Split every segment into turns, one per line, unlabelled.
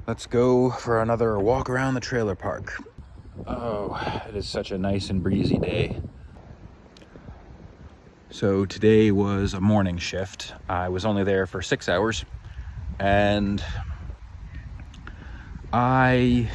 Let's go for another walk around the trailer park. Oh, it is such a nice and breezy day. So today was a morning shift. I was only there for 6 hours, and I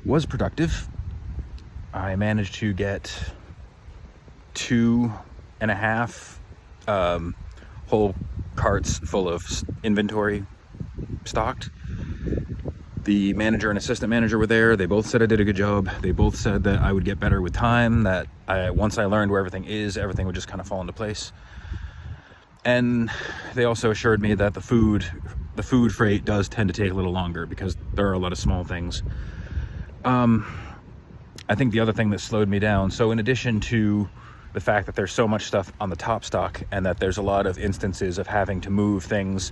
was productive. I managed to get 2.5 whole carts full of inventory stocked. The manager and assistant manager were there. They both said I did a good job. They both said that I would get better with time, that once I learned where everything is, everything would just kind of fall into place. And they also assured me that the food freight does tend to take a little longer because there are a lot of small things. I think the other thing that slowed me down, so in addition to the fact that there's so much stuff on the top stock and that there's a lot of instances of having to move things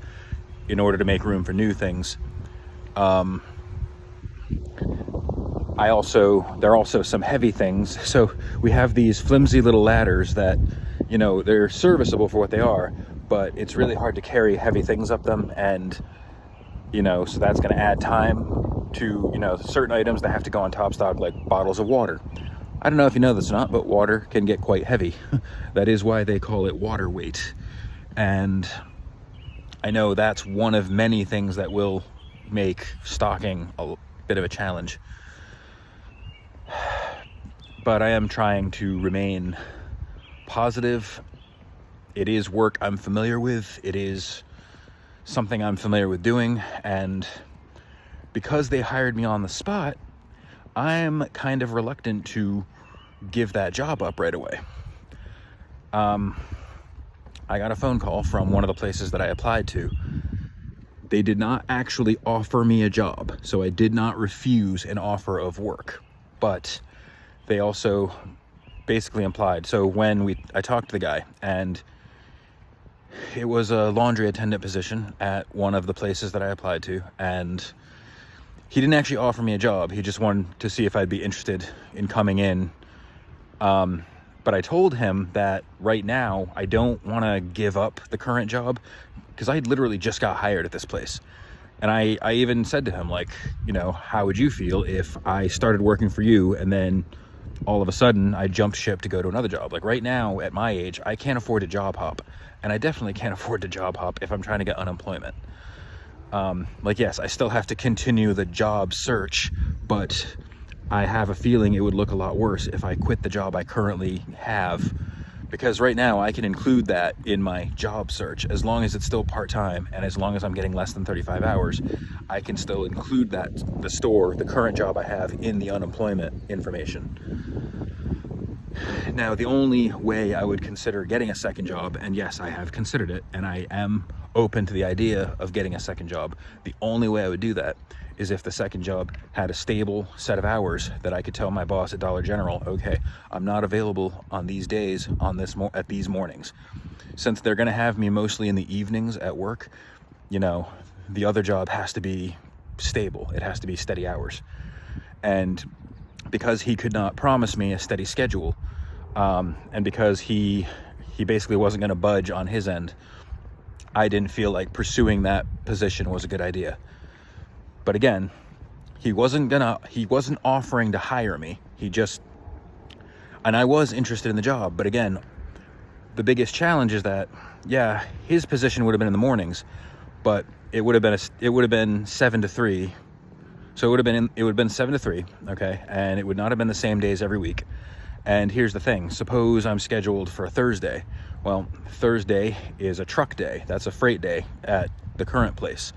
in order to make room for new things, there are also some heavy things. So we have these flimsy little ladders that, they're serviceable for what they are, but it's really hard to carry heavy things up them, and so that's going to add time to certain items that have to go on top stock, like bottles of water. I don't know if you know this or not, but water can get quite heavy. That is why they call it water weight. And I know that's one of many things that will make stocking a bit of a challenge. But I am trying to remain positive. It is work I'm familiar with. It is something I'm familiar with doing. And because they hired me on the spot, I'm kind of reluctant to give that job up right away. I got a phone call from one of the places that I applied to. They did not actually offer me a job, so I did not refuse an offer of work, but they also basically implied. So when I talked to the guy, and it was a laundry attendant position at one of the places that I applied to, and he didn't actually offer me a job. He just wanted to see if I'd be interested in coming in. But I told him that right now I don't want to give up the current job because I literally just got hired at this place. And I even said to him, like, how would you feel if I started working for you and then all of a sudden I jumped ship to go to another job? Like, right now at my age, I can't afford to job hop, and I definitely can't afford to job hop if I'm trying to get unemployment. Yes, I still have to continue the job search, but I have a feeling it would look a lot worse if I quit the job I currently have, because right now I can include that in my job search. As long as it's still part-time and as long as I'm getting less than 35 hours, I can still include the current job I have, in the unemployment information. Now, the only way I would consider getting a second job, and yes, I have considered it, and I am open to the idea of getting a second job, the only way I would do that is if the second job had a stable set of hours that I could tell my boss at Dollar General, okay, I'm not available on these days at these mornings. Since they're going to have me mostly in the evenings at work, the other job has to be stable. It has to be steady hours. And because he could not promise me a steady schedule, and because he basically wasn't going to budge on his end, I didn't feel like pursuing that position was a good idea. But again, he wasn't offering to hire me. And I was interested in the job. But again, the biggest challenge is that, yeah, his position would have been in the mornings, but it would have been 7 to 3. So it would have been 7 to 3, okay? And it would not have been the same days every week. And here's the thing. Suppose I'm scheduled for a Thursday. Well, Thursday is a truck day. That's a freight day at the current place.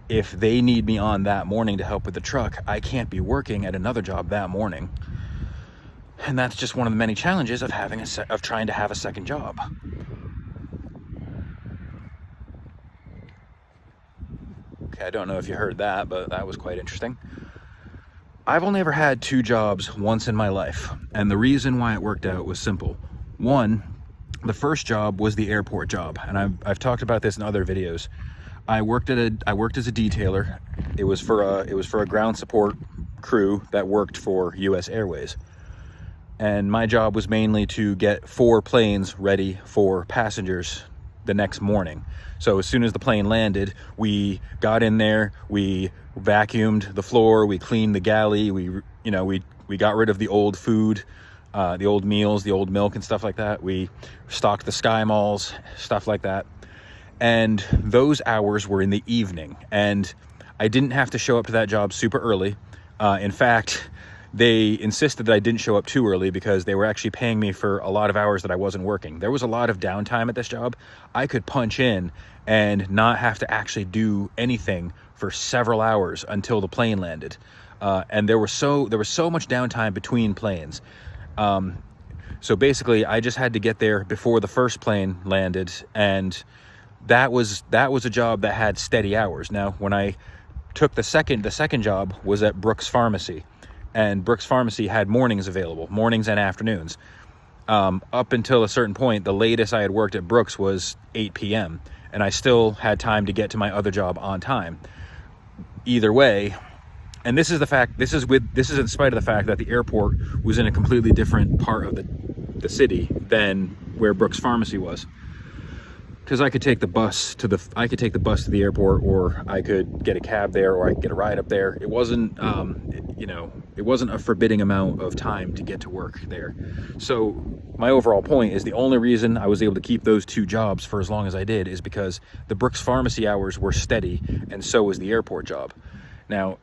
If they need me on that morning to help with the truck, I can't be working at another job that morning. And that's just one of the many challenges of trying to have a second job. Okay, I don't know if you heard that, but that was quite interesting. I've only ever had 2 jobs once in my life, and the reason why it worked out was simple. One, the first job was the airport job, and I've talked about this in other videos. I worked as a detailer. It was for a ground support crew that worked for US Airways. And my job was mainly to get 4 planes ready for passengers the next morning. So as soon as the plane landed, we got in there, we vacuumed the floor, we cleaned the galley, we got rid of the old food, the old meals, the old milk and stuff like that. We stocked the Sky Malls, stuff like that. And those hours were in the evening, and I didn't have to show up to that job super early. In fact, they insisted that I didn't show up too early because they were actually paying me for a lot of hours that I wasn't working. There was a lot of downtime at this job. I could punch in and not have to actually do anything for several hours until the plane landed. And there was so much downtime between planes. So basically, I just had to get there before the first plane landed, and that was a job that had steady hours. Now, when I took the second job was at Brooks Pharmacy, and Brooks Pharmacy had mornings available, mornings and afternoons. Up until a certain point, the latest I had worked at Brooks was 8 p.m. and I still had time to get to my other job on time. Either way, and this is in spite of the fact that the airport was in a completely different part of the city than where Brooks Pharmacy was. Because I could take the bus to the airport, or I could get a cab there, or I could get a ride up there. It wasn't, it wasn't a forbidding amount of time to get to work there. So my overall point is the only reason I was able to keep those two jobs for as long as I did is because the Brooks Pharmacy hours were steady, and so was the airport job. Now,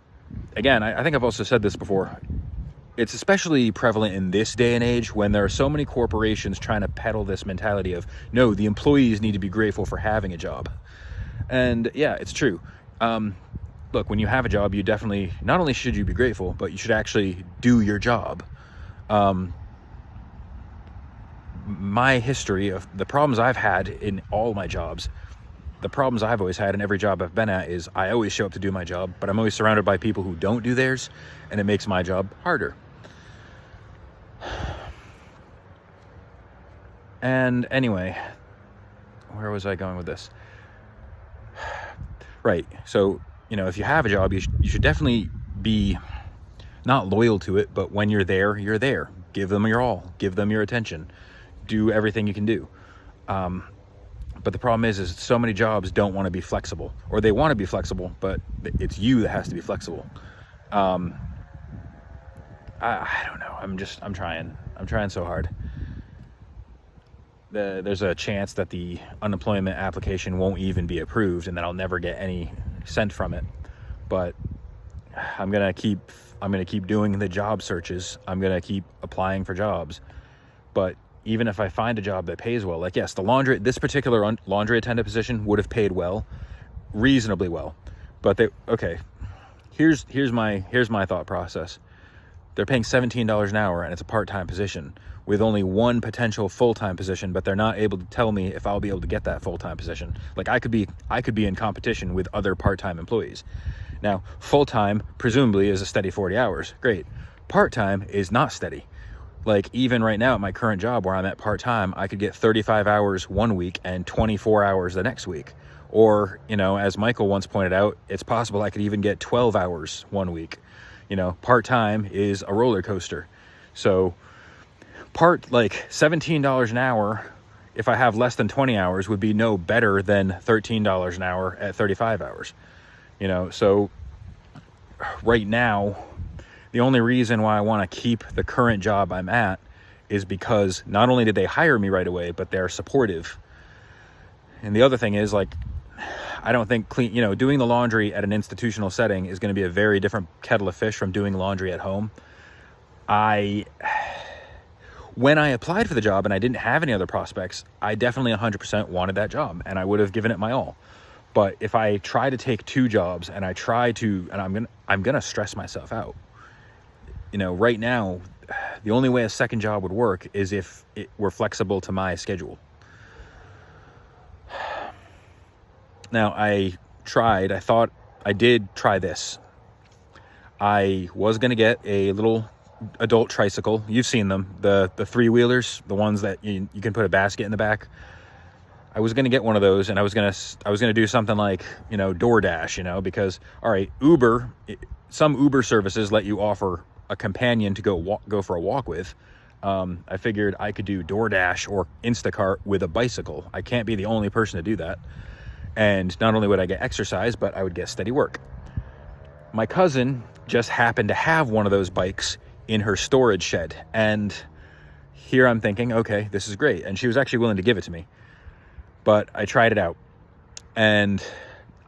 again, I think I've also said this before. It's especially prevalent in this day and age when there are so many corporations trying to peddle this mentality of, no, the employees need to be grateful for having a job. And yeah, it's true. Look, when you have a job, you definitely, not only should you be grateful, but you should actually do your job. My history of the problems I've had in all my jobs, the problems I've always had in every job I've been at is I always show up to do my job, but I'm always surrounded by people who don't do theirs, and it makes my job harder. And anyway, where was I going with this? Right, so, if you have a job, you should definitely be not loyal to it, but when you're there, you're there. Give them your all. Give them your attention. Do everything you can do. But the problem is so many jobs don't want to be flexible, or they want to be flexible, but it's you that has to be flexible. I don't know. I'm trying so hard. There's a chance that the unemployment application won't even be approved, and that I'll never get any cent from it. But I'm gonna keep doing the job searches. I'm gonna keep applying for jobs. But even if I find a job that pays well, like, yes, this particular laundry attendant position would have paid well, reasonably well. But here's my thought process. They're paying $17 an hour, and it's a part-time position with only one potential full-time position, but they're not able to tell me if I'll be able to get that full-time position. Like, I could be in competition with other part-time employees. Now, full-time presumably is a steady 40 hours. Great. Part-time is not steady. Like, even right now at my current job where I'm at part-time, I could get 35 hours one week and 24 hours the next week. Or, as Michael once pointed out, it's possible I could even get 12 hours one week. Part-time is a roller coaster. So $17 an hour, if I have less than 20 hours, would be no better than $13 an hour at 35 hours. So right now, the only reason why I want to keep the current job I'm at is because not only did they hire me right away, but they're supportive. And the other thing is, I don't think doing the laundry at an institutional setting is going to be a very different kettle of fish from doing laundry at home. When I applied for the job and I didn't have any other prospects, I definitely 100% wanted that job, and I would have given it my all. But if I try to take two jobs and I'm gonna stress myself out. Right now, the only way a second job would work is if it were flexible to my schedule. Now, I thought I did try this. I was going to get a little adult tricycle. You've seen them, the three-wheelers, the ones that you can put a basket in the back. I was going to get one of those, and I was going to do something like, DoorDash, because, all right, some Uber services let you offer a companion to go for a walk with. I figured I could do DoorDash or Instacart with a bicycle. I can't be the only person to do that. And not only would I get exercise, but I would get steady work. My cousin just happened to have one of those bikes in her storage shed. And here I'm thinking, okay, this is great. And she was actually willing to give it to me. But I tried it out. And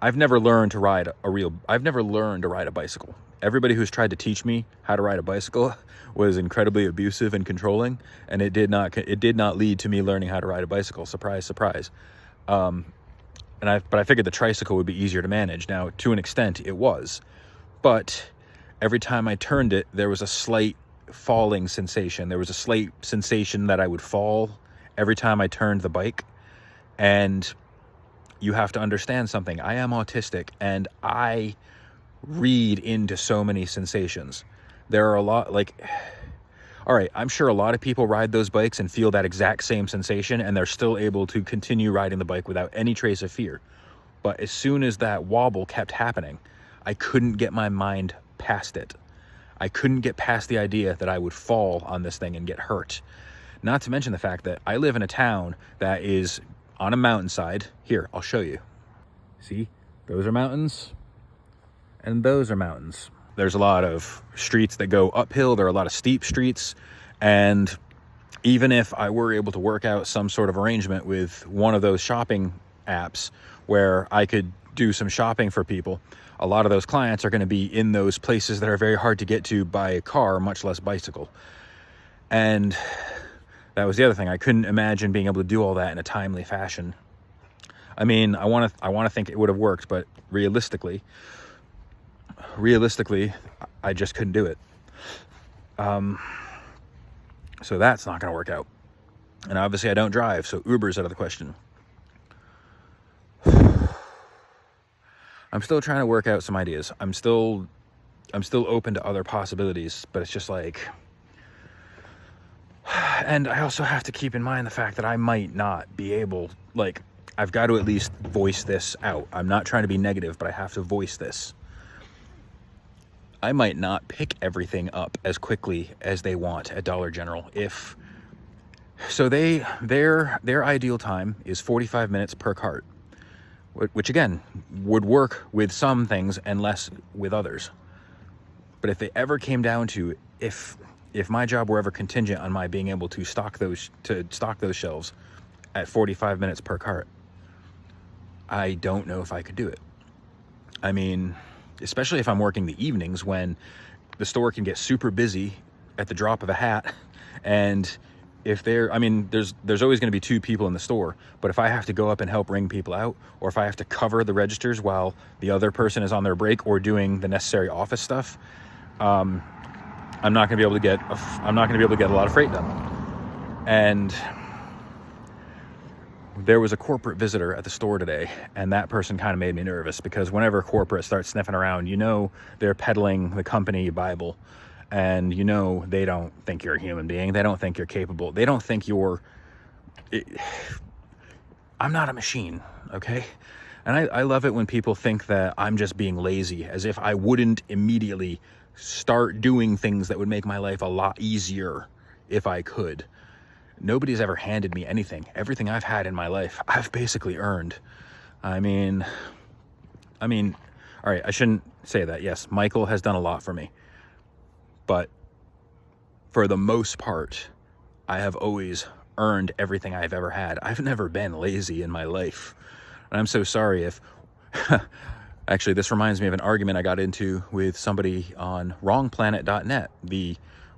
I've never learned to ride a bicycle. Everybody who's tried to teach me how to ride a bicycle was incredibly abusive and controlling, and it did not lead to me learning how to ride a bicycle. Surprise, surprise. But I figured the tricycle would be easier to manage. Now, to an extent, it was, but every time I turned it, there was a slight falling sensation. There was a slight sensation that I would fall every time I turned the bike. And you have to understand something. I am autistic, and I read into so many sensations. There are a lot, all right, I'm sure a lot of people ride those bikes and feel that exact same sensation, and they're still able to continue riding the bike without any trace of fear. But as soon as that wobble kept happening, I couldn't get my mind past it. I couldn't get past the idea that I would fall on this thing and get hurt. Not to mention the fact that I live in a town that is on a mountainside. Here, I'll show you. See, those are mountains, and those are mountains. There's a lot of streets that go uphill. There are a lot of steep streets. And even if I were able to work out some sort of arrangement with one of those shopping apps where I could do some shopping for people, a lot of those clients are going to be in those places that are very hard to get to by car, much less bicycle. And that was the other thing. I couldn't imagine being able to do all that in a timely fashion. I mean, I want to think it would have worked, but realistically, I just couldn't do it. So that's not going to work out. And obviously I don't drive, so Uber's out of the question. I'm still trying to work out some ideas. I'm still open to other possibilities, but it's just like, and I also have to keep in mind the fact that I might not be able, I've got to at least voice this out. I'm not trying to be negative, but I have to voice this. I might not pick everything up as quickly as they want at Dollar General. Their ideal time is 45 minutes per cart, which again would work with some things and less with others. But if they ever came down to, if my job were ever contingent on my being able to stock those shelves at 45 minutes per cart, I don't know if I could do it. I mean, especially if I'm working the evenings when the store can get super busy at the drop of a hat. And if there's always going to be two people in the store, but if I have to go up and help ring people out, or if I have to cover the registers while the other person is on their break or doing the necessary office stuff, I'm not going to be able to get a lot of freight done. And there was a corporate visitor at the store today, and that person kind of made me nervous, because whenever corporate starts sniffing around, they're peddling the company Bible, and they don't think you're a human being. They don't think you're capable. They don't think I'm not a machine, okay? And I love it when people think that I'm just being lazy, as if I wouldn't immediately start doing things that would make my life a lot easier if I could. Nobody's ever handed me anything. Everything I've had in my life, I've basically earned. I mean, all right, I shouldn't say that. Yes, Michael has done a lot for me. But for the most part, I have always earned everything I've ever had. I've never been lazy in my life. And I'm so sorry if... Actually, this reminds me of an argument I got into with somebody on wrongplanet.net,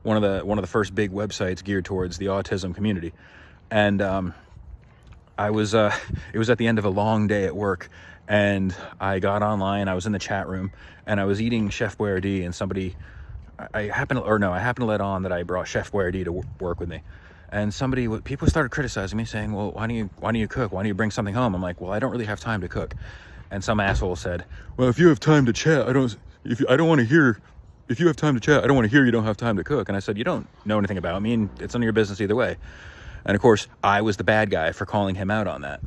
one of the first big websites geared towards the autism community. And it was at the end of a long day at work, and I got online. I was in the chat room, and I was eating Chef Boyardee, and I happened to let on that I brought Chef Boyardee to work with me. And people started criticizing me, saying, well, why don't you cook? Why don't you bring something home? I'm like, well, I don't really have time to cook. And some asshole said, well, if you have time to chat, I don't want to hear. If you have time to chat, I don't want to hear you don't have time to cook. And I said, you don't know anything about me, and it's none of your business either way. And of course, I was the bad guy for calling him out on that.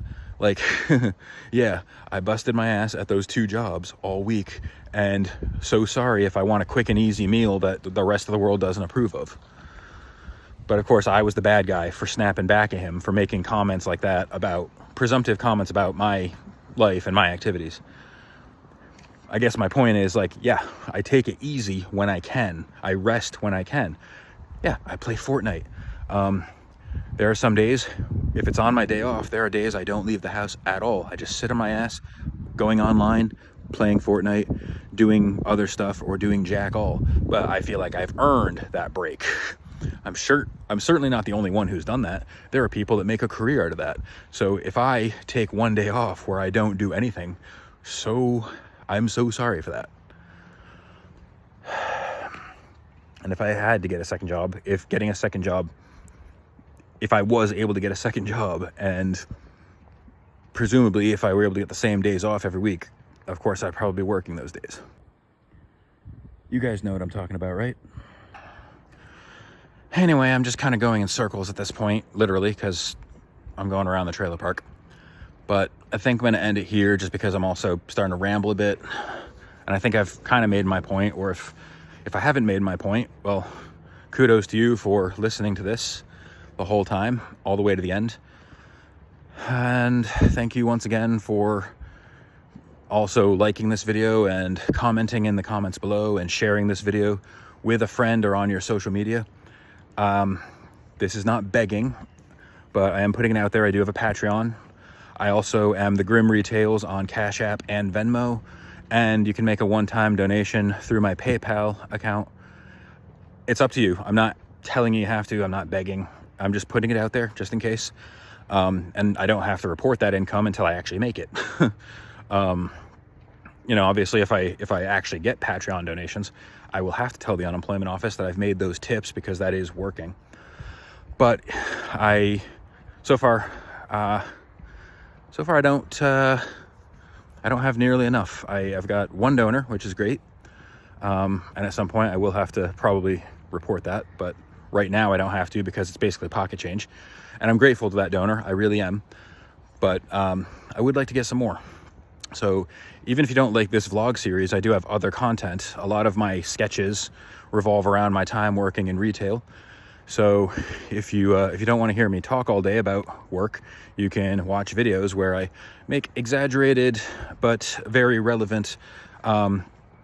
Yeah, I busted my ass at those 2 jobs all week, and so sorry if I want a quick and easy meal that the rest of the world doesn't approve of. But of course, I was the bad guy for snapping back at him for making comments like that, about presumptive comments about my life and my activities. I guess my point is, like, yeah, I take it easy when I can. I rest when I can. Yeah, I play Fortnite. There are some days, if it's on my day off, there are days I don't leave the house at all. I just sit on my ass, going online, playing Fortnite, doing other stuff, or doing jack all. But I feel like I've earned that break. I'm certainly not the only one who's done that. There are people that make a career out of that. So if I take one day off where I don't do anything, I'm so sorry for that. And if I had to get a second job, if I was able to get a second job, and presumably if I were able to get the same days off every week, of course I'd probably be working those days. You guys know what I'm talking about, right? Anyway, I'm just kind of going in circles at this point, literally, because I'm going around the trailer park. But I think I'm going to end it here, just because I'm also starting to ramble a bit. And I think I've kind of made my point, or if I haven't made my point, well, kudos to you for listening to this the whole time, all the way to the end. And thank you once again for also liking this video and commenting in the comments below and sharing this video with a friend or on your social media. This is not begging, but I am putting it out there. I do have a Patreon. I also am the Grim Retails on Cash App and Venmo, and you can make a one-time donation through my PayPal account. It's up to you. I'm not telling you have to. I'm not begging. I'm just putting it out there just in case. And I don't have to report that income until I actually make it. You know, obviously if I actually get Patreon donations, I will have to tell the unemployment office that I've made those tips, because that is working. But so far I don't have nearly enough. I've got one donor, which is great. And at some point I will have to probably report that, but right now I don't have to, because it's basically pocket change. And I'm grateful to that donor, I really am. But I would like to get some more. So even if you don't like this vlog series, I do have other content. A lot of my sketches revolve around my time working in retail. So if you don't want to hear me talk all day about work, you can watch videos where I make exaggerated but very relevant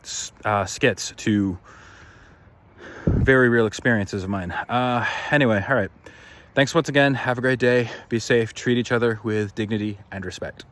skits to very real experiences of mine. Anyway, all right. Thanks once again. Have a great day. Be safe. Treat each other with dignity and respect.